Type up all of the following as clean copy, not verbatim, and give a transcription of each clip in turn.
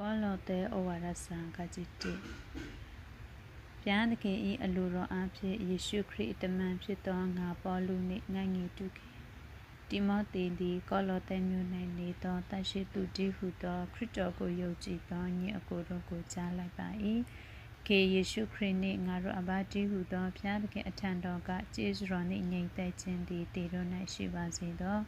ကောလောတဲဩဝါဒဆံကจิตတိပြန်တခင်ဤအလိုတော်အားဖြင့်ယေရှုခရစ်တမန်ဖြစ်သောငါပေါလုနှင့်ငါငယ်တုခေတိမောသေသည်ကောလောတဲမြို့၌နေသောတရှိသူတည်းဟုသောခရစ်တော်ကိုယုံကြည်သောညီအကိုတို့ကိုကြားလိုက်ပါ၏ခေယေရှုခရစ်နှင့်ငါတို့အဘတည်းဟုသောဘုရားသခင်အထံတော်ကကျေးဇူးတော်နှင့်ငြိမ်သက်ခြင်းသည်တည်တို့၌ရှိပါစေသော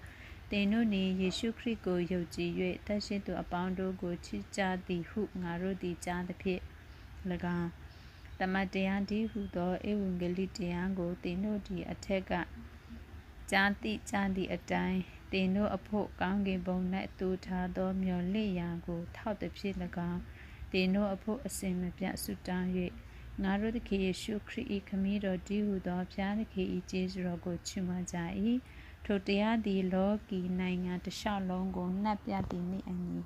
သင်တို့သည်ယေရှုခရစ်ကိုယုံကြည်၍တရှိသူအပေါင်းတို့ကိုချစ်ကြသည်ဟုငါတို့သည်ကြားသဖြင့်၎င်းတမန်တရားတည်းဟုသောဧဝံဂေလိတရားကိုသင်တို့သည်အထက်ကကြားသည့်အတိုင်းသင်တို့အဖို့ကောင်းကင်ဘုံ၌တူထားသောမျှော်လင့်ရာကိုထောက်သည်ဖြစ်၎င်းသင်တို့အဖို့အစဉ်မပြတ်ဆုတောင်း၍ငါတို့သခင်ယေရှုခရစ်၏ခမည်းတော်တည်းဟုသောဘုရားသခင်၏ကျေးဇူးတော်ကိုချီးမွမ်းကြ၏ထိုတရားသည်လောကီနိုင်ငံတစ်လျှောက်လုံးကိုနှံ့ပြသည်နှင့်အညီ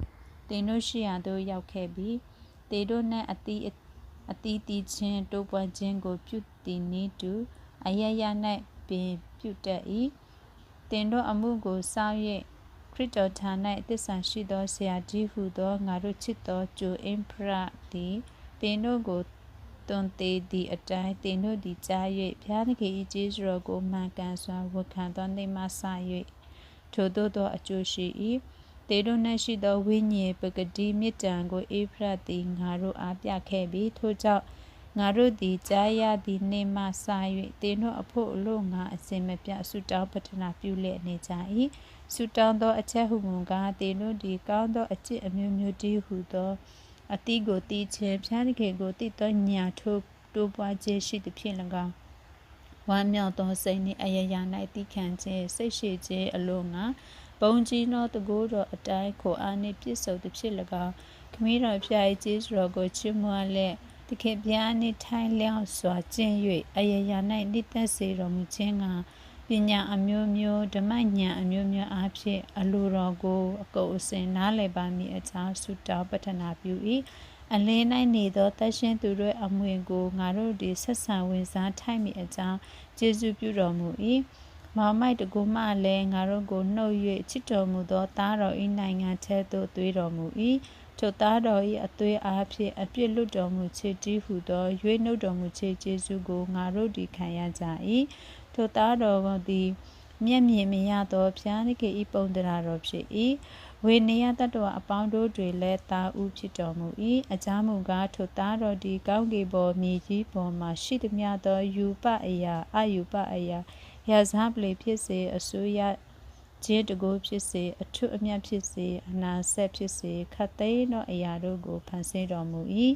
သင်တို့ရှိရာသို့ရောက်ခဲ့ပြီးသင်တို့နှင့်အတီးတီးခြင်းတိုးပွားခြင်းကိုပြုသည်နည်းတူအရရ၌ပင်ပြုတတ်၏သင်တို့အမှုကိုစောင့်၍ခရစ်တော်ထံ၌သစ္စာရှိသောဆရာကြီးဟုသောငါတို့ချစ်သောဂျိုအင်ဖရသည်သင်တို့ကိုတွန်သေးသည့်အတိုင်းသင်တို့သည်ကြား၍ဘုရားသခင်၏ကျေးဇူးတော်ကိုမှန်ကန်စွာဝန်ခံသောနေ့မှစ၍ထိုသို့သောအကျိုးရှိ၏သင်တို့၌ရှိသောဝိညာဉ်ပဂတိမြစ်တံကိုဧဖရသည်ငါတို့အားပြခဲ့ပြီးထိုကြောင့်ငါတို့သည်ကြားရသည့်နေ့မှစ၍သင်တို့အဖို့အလို့ငါအစဉ်မပြတ်ဆုတောင်းပတနာပြုလျက်နေကြ၏ဆုတောင်းသောအချက်ဟုမူကားသင်တို့သည်ကောင်းသောအကျင့်အမျိုးမျိုးတည်းဟုသောအတိကိုတည်ခြင်းဘုရားသခင်ကိုတည်သောညာထိုးတိုးပွားခြင်းရှိသဖြင့်၎င်းဝမ်းမြောက်သောစိတ်နှင့်အယရာ၌တည်ခံခြင်းစိတ်ရှိခြင်းအလို့ငါဘုံကြီးသောတကူတော်အတိုင်းကိုအားနှင့်ပြည့်စုံသဖြင့်၎င်းခမည်းတော်ဖျား၏ကျေးဇူးတော်ကိုချီးမွမ်းလျက်သခင်ဘုရားနှင့်ထိုင်လျောက်စွာကျင့်၍အယရာ၌နှစ်သက်စေတော်မူခြင်းကပညာအမျိုးမျိုးဓမ္မဉာဏ်အမျိုးမျိုးအားဖြင့်အလိုတော်ကိုအကုန်အစင်နားလည်ပါမည်အကြောင်းဆုတောင်းပတနာပြု၏အလင်း၌နေသောတရှင်းသူတို့အမွေကိုငါတို့သည်ဆက်ဆံဝင်စားထိုက်မည်အကြောင်းကျေးဇူးပြုတော်မူ၏မောင်မိုက်တကူမှလည်းငါတို့ကိုနှုတ်၍ချစ်တော်မူသောသားတော်၏နိုင်ငံထဲသို့သွေးတော်မူ၏ထိုသားတော်၏အသွေးအားဖြင့်အပြစ်လွတ်တော်မူခြင်းတည်းဟုသောရွေးနှုတ်တော်မူခြင်းကျေးဇူးကိုငါတို့သည်ခံရကြ၏ထိုသားတော်သည်မျက်မြင်မရသောဘုရားသခင်၏ပုံသဏ္ဍာန်တော်ဖြစ်၏ဝေနေယတ္တဝအပေါင်းတို့တွင်လည်းသားဦးဖြစ်တော်မူ၏အကြောင်းမူကားထိုသားတော်သည်ကောင်းကင်ပေါ်မြေကြီးပေါ်မှရှိသမျှသောယူပအရာအယူပအရာရာဇပလေဖြစ်စေအစိုးရခြင်းတကူဖြစ်စေအထွတ်အမြတ်ဖြစ်စေအနာဆက်ဖြစ်စေခတ်သိမ်းသောအရာတို့ကိုဖန်ဆင်းတော်မူ၏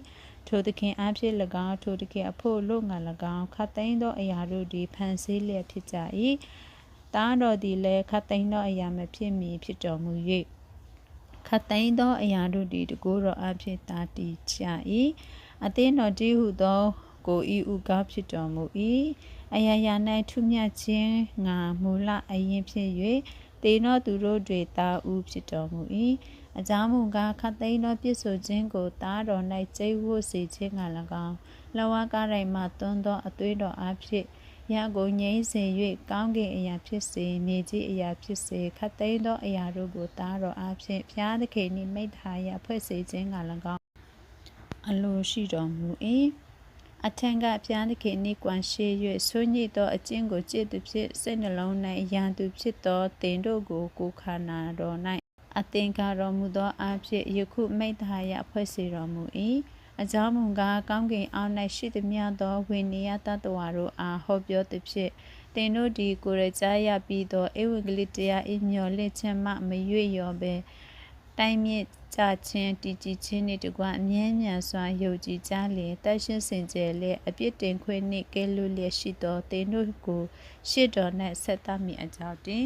ထိုသခင်အားဖြင့်၎င်းထိုသခင်အဖို့လို့ငါ၎င်းခတ်သိမ်းသောအရာတို့သည်ဖန်ဆင်းလျက်ဖြစ်ကြ၏သားတော်သည်လည်းခတ်သိမ်းသောအရာမဖြစ်မီဖြစ်တော်မူ၍ခတ်သိမ်းသောအရာတို့သည်တကူတော်အဖြစ်တာတည်ကြ၏အသင်းတော်တည်းဟုသောကိုဤဥကားဖြစ်တော်မူ၏အရာရာ၌ထုမြတ်ခြင်းငါမူလအရင်ဖြစ်၍တေနောသူတို့တွေတာဦးဖြစ်တော်မူ၏အကြောင်းမူကားခတ်သိမ်းသောပြစ်ဆိုခြင်းကိုသားတော်၌ကျိတ်ဝတ်စေခြင်းက၎င်းလဝါကားတိုင်းမှသွန်းသောအသွေးတော်အဖြစ်ရာကိုငြိမ်းစေ၍ကောင်းကင်အရာဖြစ်စေမြေကြီးအရာဖြစ်စေခတ်သိမ်းသောအရာတို့ကိုသားတော်အဖြစ်ဘုရားသခင်နှင့်မိတ္ထာယဖွဲ့စေခြင်းက၎င်းအလိုရှိတော်မူ၏အထံကဘုရားသခင်နှင့်ကွန်ရှေ၍ဆွညစ်သောအကျင့်ကိုจิตသူဖြစ်စိတ်နှလုံး၌ရန်သူဖြစ်သောသင်တို့ကိုကိုခန္ဓာတော်၌အသင်္ကာတော်မူသောအဖြစ်ယခုမိတ္ထာယဖွဲ့စေတော်မူ၏အကြောင်းမူကားကောင်းကင်အောက်၌ရှိသမျှသောဝိနည်းတတ္တဝါတို့အားဟောပြောသည်ဖြစ်သင်တို့သည်ကိုယ်ရကြားရပြီးသောဧဝံဂေလိတရား၏မျှော်လင့်ခြင်းမှမရွေ့လျော်ပဲတိုင်းမြင့်ကြခြင်းတည်ကြည်ခြင်းနှင့်တကွအမြဲမြံစွာယုံကြည်ကြလျင်တတ်ရှင်းစင်ကြယ်လျက်အပြစ်တင်ခွင့်နှင့်ကဲလွတ်လျက်ရှိသောသင်တို့ကိုရှေ့တော်၌ဆက်သမည်အကြောင်းတင်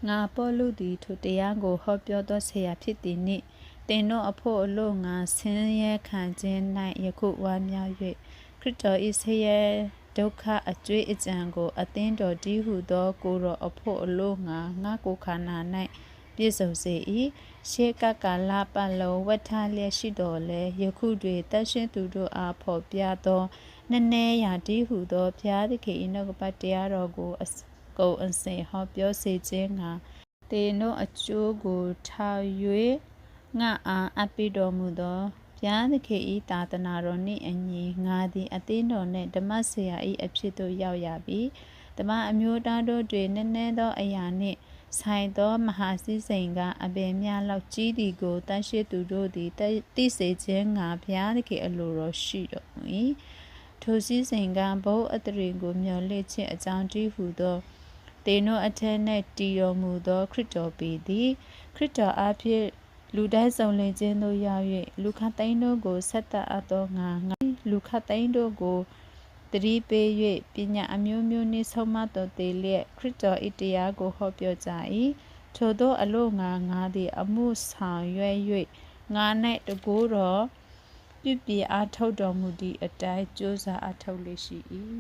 ငါပေါလုသည်ထိုတရားကိုဟောပြောသောဆရာဖြစ်သည်နှင့်သင်တို့အဖို့အလို့ငါဆင်းရဲခံခြင်း၌ယခုဝမ်းမြောက်၍ခရစ်တော်၏ဆင်းရဲဒုက္ခအကျွေးအကြံကိုအသင်းတော်တည်းဟုသောကိုယ်တော်အဖို့အလို့ငါကိုယ်ခန္ဓာ၌ပြည့်စုံစေ၏ရှေးကာလပတ်လုံးဝတ်ထားလျက်ရှိတော်လဲယခုတွင်တတ်ရှင်းသူတို့အားဖော်ပြသောနည်းနည်းရာတည်းဟုသောဘုရားသခင်၏နှုတ်ကပတ်တရားတော်ကိုကုန်အစဉ်ဟောပြောစေခြင်းငါသင်တို့အကျိုးကိုထောက်၍ ငါအားအပ်ပေးတော်မူသောဘုရားသခင်၏သာသနာတော်နှင့်အညီငါသည်အသင်းတော်နှင့်ဓမ္မဆရာ၏အဖြစ်သို့ရောက်ရပြီးဓမ္မအမျိုးသားတို့တွင်နည်းနည်းသောအရာနှင့်ဆိုင်သောမဟာစည်းစိမ်ကအဘယ်များလောက်ကြီးသည်ကိုတန်ရှိသူတို့သည်သိစေခြင်းငါဘုရားသခင်အလိုတော်ရှိတော်မူ၏ထိုစည်းစိမ်ကဘုအတရင်ကိုမျှော်လင့်ခြင်းအကြောင်းတည်းဟူသောသင်တို့အထက်၌တည်တော်မူသောခရစ်တော်ပေသည်ခရစ်တော်အားဖြင့်လူတိုင်းစုံလင်ခြင်းသို့ရောက်၍လူခတ်သိန်းတို့ကိုဆက်တတ်အပ်သောငါလူခတ်သိန်းတို့ကိုတတိပေး၍ပညာအမျိုးမျိုးနှင့်ဆုံးမတော်သေးလျက်ခရစ်တော်၏တရားကိုဟောပြောကြ၏ထိုသောအလို့ငါသည်အမှုဆောင်ရွက်၍ငါ၌တကိုးတော်ပြုပြင်အားထုတ်တော်မူသည့်အတိုင်းကြိုးစားအားထုတ်လေရှိ၏